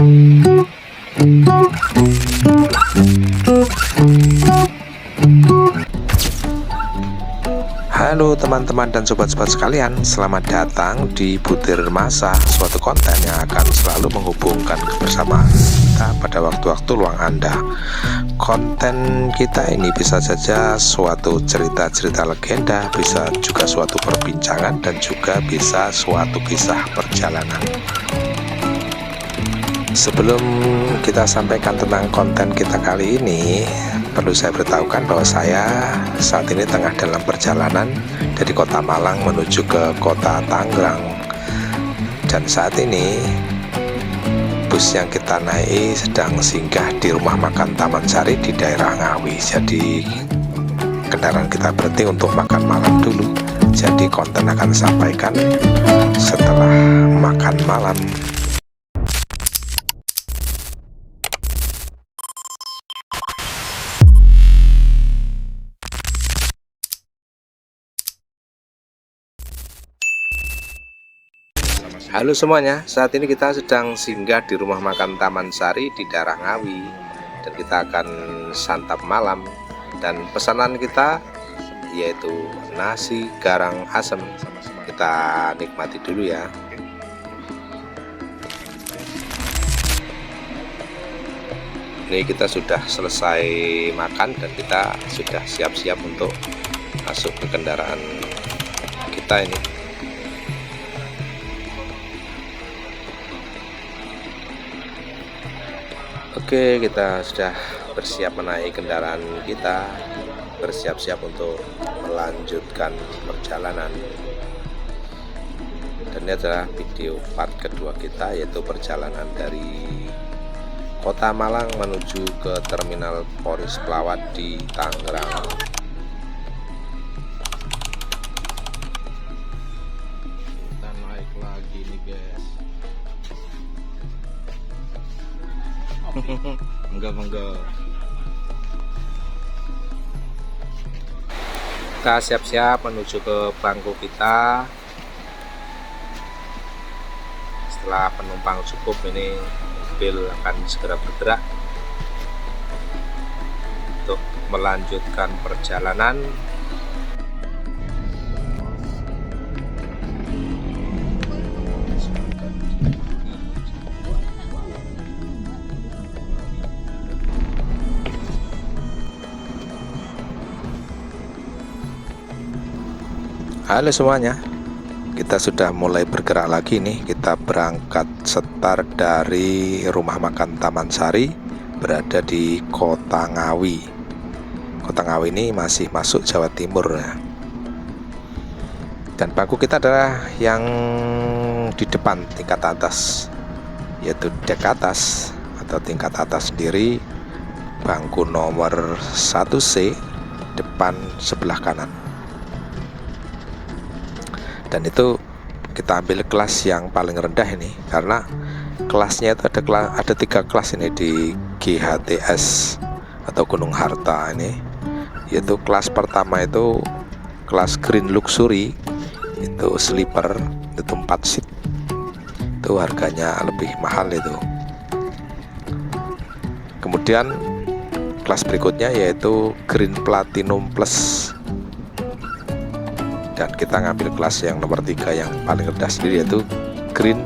Halo teman-teman dan sobat-sobat sekalian, selamat datang di Butir Masa, suatu konten yang akan selalu menghubungkan kebersamaan kita pada waktu-waktu luang Anda. Konten kita ini bisa saja suatu cerita-cerita legenda, bisa juga suatu perbincangan, dan juga bisa suatu kisah perjalanan. Sebelum kita sampaikan tentang konten kita kali ini, perlu saya beritahukan bahwa saya saat ini tengah dalam perjalanan dari kota Malang menuju ke kota Tangerang. Dan saat ini bus yang kita naiki sedang singgah di rumah makan Taman Sari di daerah Ngawi. Jadi kendaraan kita berhenti untuk makan malam dulu. Jadi konten akan sampaikan setelah makan malam. Halo semuanya, saat ini kita sedang singgah di rumah makan Taman Sari di daerah Ngawi, dan kita akan santap malam. Dan pesanan kita yaitu nasi garang asem. Kita nikmati dulu ya. Ini kita sudah selesai makan dan kita sudah siap-siap untuk masuk ke kendaraan kita ini. Oke, kita sudah bersiap menaiki kendaraan kita, bersiap-siap untuk melanjutkan perjalanan. Dan ini adalah video part kedua kita, yaitu perjalanan dari kota Malang menuju ke terminal Poris Pelawat di Tangerang. Kita naik lagi nih guys. Enggak. Kita siap-siap menuju ke bangku kita. Setelah penumpang cukup, ini mobil akan segera bergerak untuk melanjutkan perjalanan. Halo semuanya, kita sudah mulai bergerak lagi nih. Kita berangkat start dari rumah makan Taman Sari, berada di kota Ngawi. Kota Ngawi ini masih masuk Jawa Timur ya. Dan bangku kita adalah yang di depan tingkat atas, yaitu dek atas atau tingkat atas sendiri, bangku nomor 1C depan sebelah kanan. Dan itu kita ambil kelas yang paling rendah ini, karena kelasnya itu ada 3 kelas ini di GHTS atau Gunung Harta ini. Yaitu kelas pertama itu kelas Green Luxury, itu sleeper, itu 4 seat, itu harganya lebih mahal itu. Kemudian kelas berikutnya yaitu Green Platinum Plus, dan kita ngambil kelas yang nomor 3 yang paling rendah sendiri, yaitu Green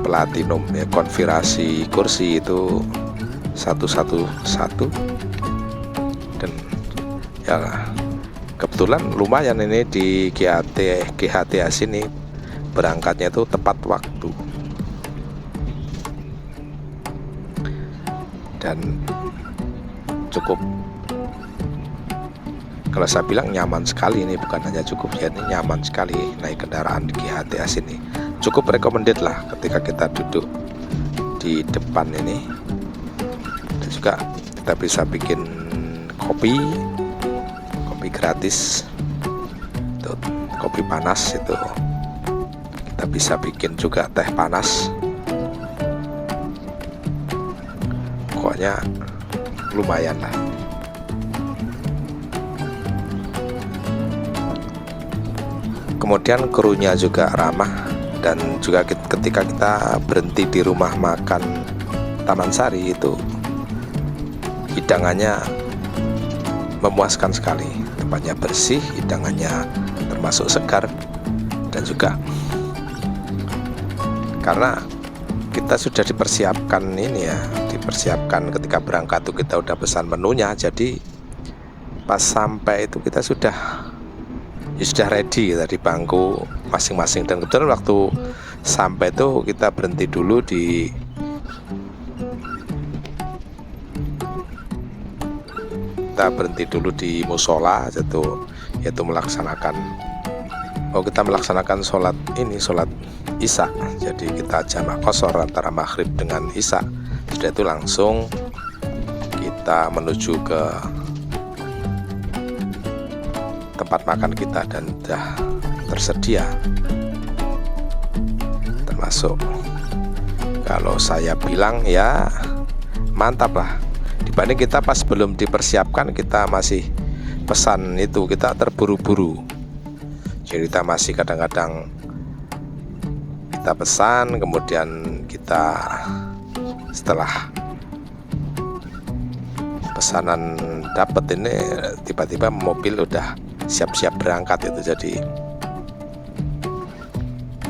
Platinum ya. Konfigurasi kursi itu 111, dan ya kebetulan lumayan ini di GHTS ini berangkatnya itu tepat waktu, dan cukup, kalau saya bilang nyaman sekali ini, bukan hanya cukup ya, ini nyaman sekali naik kendaraan di GHTS ini. Cukup recommended lah ketika kita duduk di depan ini. Dan juga kita bisa bikin kopi gratis, itu kopi panas, itu kita bisa bikin juga teh panas. Pokoknya lumayan lah. Kemudian krunya juga ramah, Dan juga ketika kita berhenti di rumah makan Taman Sari itu hidangannya memuaskan sekali. Tempatnya bersih, hidangannya termasuk segar, dan juga karena kita sudah dipersiapkan ini ya, dipersiapkan ketika berangkat tuh kita udah pesan menunya, jadi pas sampai itu kita sudah ready dari bangku masing-masing. Dan kebetulan waktu sampai itu kita berhenti dulu di musola, yaitu melaksanakan sholat Isya. Jadi kita jamak qashar antara maghrib dengan Isya. Sudah itu langsung kita menuju ke tempat makan kita dan sudah tersedia, termasuk kalau saya bilang ya mantap lah, dibanding kita pas belum dipersiapkan kita masih pesan itu, kita terburu-buru. Jadi kita masih kadang-kadang kita pesan, kemudian kita setelah pesanan dapat ini tiba-tiba mobil udah siap-siap berangkat itu. Jadi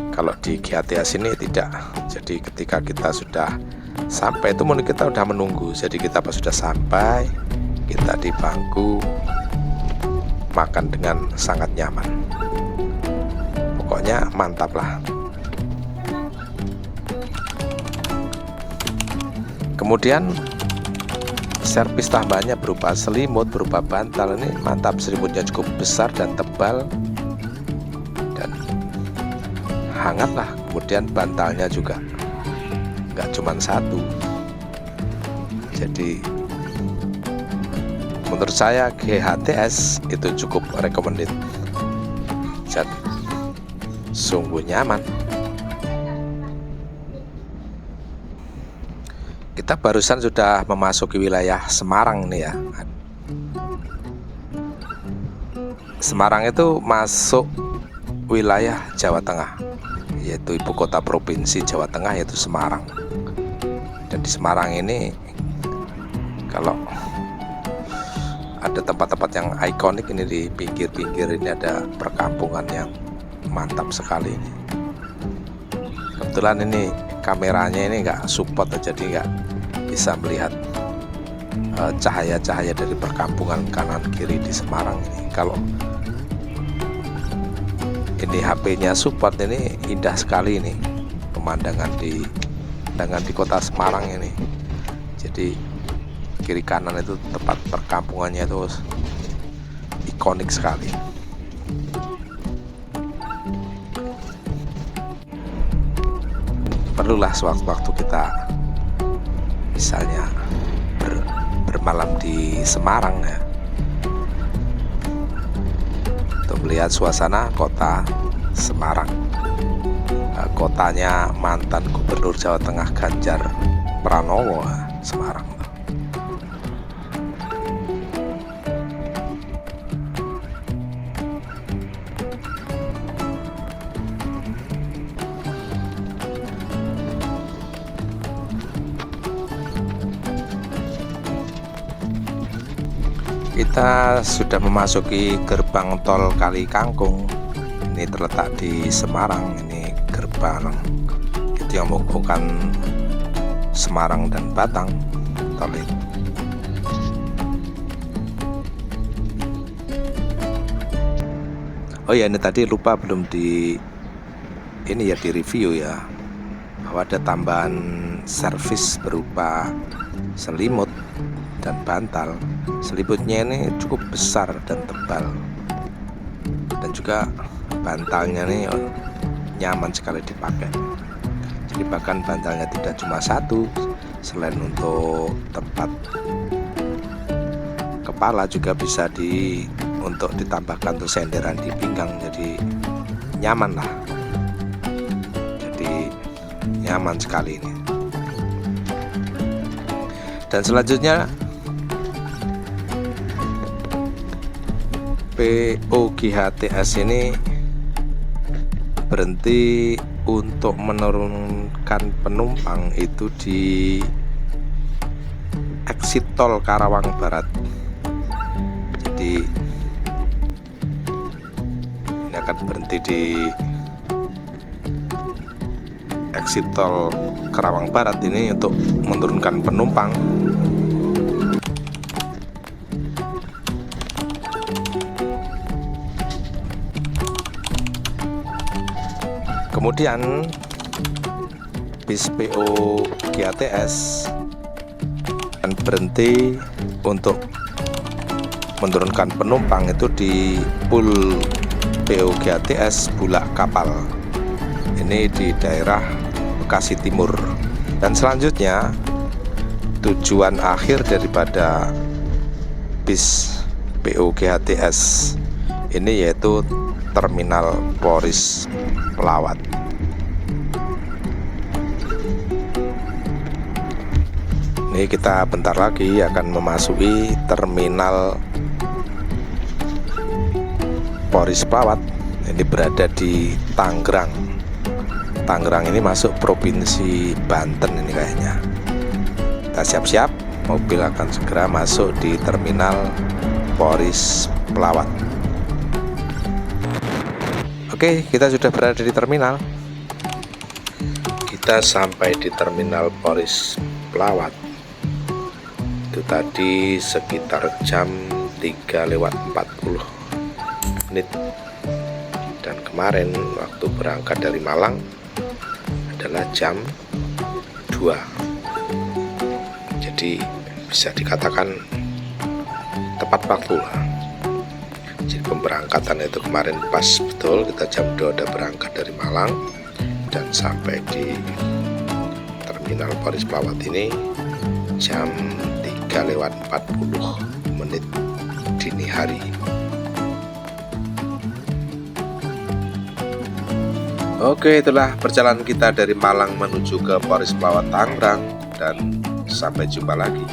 kalau di GHTS ini tidak. Jadi ketika kita sudah sampai itu kita udah menunggu. Jadi kita pas sudah sampai, kita di bangku makan dengan sangat nyaman. Pokoknya mantap lah. Kemudian servis tambahannya berupa selimut, berupa bantal. Ini mantap, selimutnya cukup besar dan tebal dan hangat lah. Kemudian bantalnya juga nggak cuma satu. Jadi menurut saya GHTS itu cukup recommended. Jadi sungguh nyaman. Kita barusan sudah memasuki wilayah Semarang nih ya. Semarang itu masuk wilayah Jawa Tengah, yaitu ibu kota provinsi Jawa Tengah, yaitu Semarang. Dan di Semarang ini kalau ada tempat-tempat yang ikonik ini, di pinggir-pinggir ini ada perkampungan yang mantap sekali ini. Kebetulan ini kameranya ini nggak support, jadi nggak bisa melihat cahaya-cahaya dari perkampungan kanan kiri di Semarang ini. Kalau ini HP-nya support, ini indah sekali ini pemandangan di kota Semarang ini. Jadi kiri kanan itu tempat perkampungannya itu ikonik sekali. Perlulah sewaktu-waktu kita misalnya bermalam di Semarang ya, untuk melihat suasana kota Semarang, kotanya mantan Gubernur Jawa Tengah Ganjar Pranowo, Semarang. Kita sudah memasuki gerbang tol Kali Kangkung. Ini terletak di Semarang. Ini gerbang itu yang menghubungkan Semarang dan Batang, tol ini. Oh ya, ini tadi lupa belum di review ya, bahwa ada tambahan servis berupa selimut dan bantal. Selimutnya ini cukup besar dan tebal, dan juga bantalnya ini nyaman sekali dipakai. Jadi bahkan bantalnya tidak cuma satu, selain untuk tempat kepala juga bisa untuk ditambahkan untuk senderan di pinggang. Jadi nyaman lah, jadi nyaman sekali ini. Dan selanjutnya PO GHTS ini berhenti untuk menurunkan penumpang itu di exit tol Karawang Barat. Jadi ini akan berhenti di exit tol Karawang Barat ini untuk menurunkan penumpang. Kemudian bis PO GATS akan berhenti untuk menurunkan penumpang itu di pul PO GATS Bulak Kapal. Ini di daerah Bekasi Timur. Dan selanjutnya tujuan akhir daripada bis PO GATS ini yaitu Terminal Poris Pelawat. Ini kita bentar lagi akan memasuki Terminal Poris Pelawat. Ini berada di Tangerang. Tangerang ini masuk Provinsi Banten ini kayaknya. Kita siap-siap, mobil akan segera masuk di Terminal Poris Pelawat. Oke, kita sudah berada di terminal. Kita sampai di Terminal Poris Pelawat. Itu tadi sekitar jam 3:40 menit. Dan kemarin waktu berangkat dari Malang adalah jam 2. Jadi bisa dikatakan tepat waktu lah. Jadi pemberangkatan itu kemarin pas betul, kita jam 2 udah berangkat dari Malang dan sampai di Terminal Poris Pelawat ini jam 3:40 menit dini hari. Oke, itulah perjalanan kita dari Malang menuju ke Poris Pelawat Tangerang, dan sampai jumpa lagi.